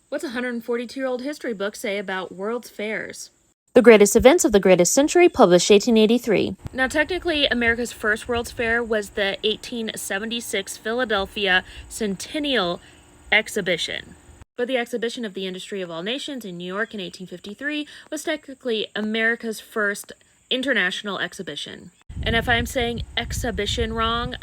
What's a 142-year-old history book say about World's Fairs? The Greatest Events of the Greatest Century, published 1883. Now, technically, America's first World's Fair was the 1876 Philadelphia Centennial Exhibition. But the Exhibition of the Industry of All Nations in New York in 1853 was technically America's first international exhibition. And if I'm saying exhibition wrong,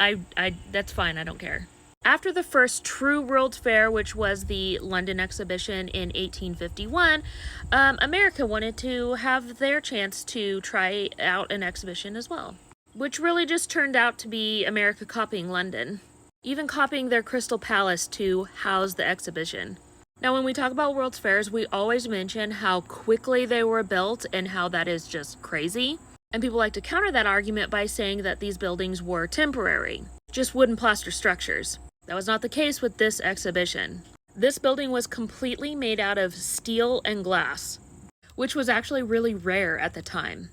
that's fine, I don't care. After the first true World's Fair, which was the London Exhibition in 1851, America wanted to have their chance to try out an exhibition as well, which really just turned out to be America copying London, even copying their Crystal Palace to house the exhibition. Now, when we talk about World's Fairs, we always mention how quickly they were built and how that is just crazy. And people like to counter that argument by saying that these buildings were temporary, just wooden plaster structures. That was not the case with this exhibition. This building was completely made out of steel and glass, which was actually really rare at the time.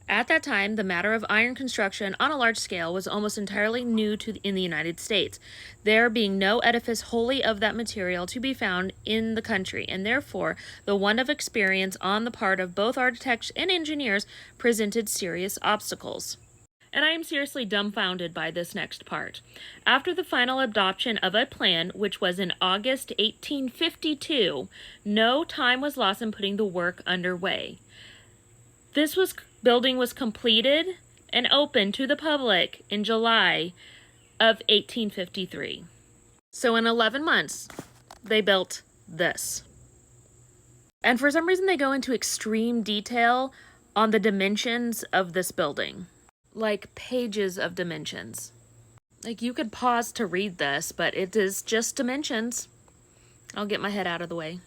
At that time, the matter of iron construction on a large scale was almost entirely new in the United States, there being no edifice wholly of that material to be found in the country, and therefore the want of experience on the part of both architects and engineers presented serious obstacles. And I am seriously dumbfounded by this next part. After the final adoption of a plan, which was in August 1852, no time was lost in putting the work underway. This building was completed and opened to the public in July of 1853. So in 11 months, they built this. And for some reason, they go into extreme detail on the dimensions of this building. Like pages of dimensions. Like you could pause to read this, but it is just dimensions. I'll get my head out of the way.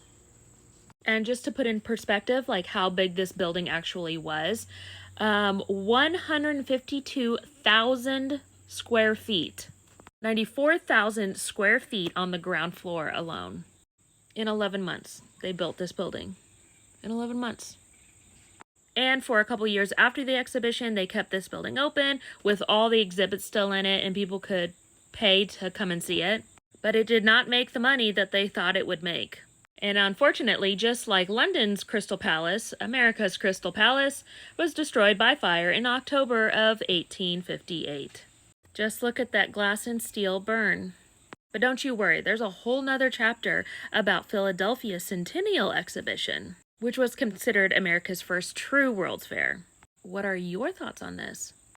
And just to put in perspective, like how big this building actually was, 152,000 square feet. 94,000 square feet on the ground floor alone. In 11 months, they built this building. In 11 months. And for a couple years after the exhibition, they kept this building open with all the exhibits still in it, and people could pay to come and see it. But it did not make the money that they thought it would make. And unfortunately, just like London's Crystal Palace, America's Crystal Palace was destroyed by fire in October of 1858. Just look at that glass and steel burn. But don't you worry, there's a whole nother chapter about Philadelphia's Centennial Exhibition, which was considered America's first true World's Fair. What are your thoughts on this?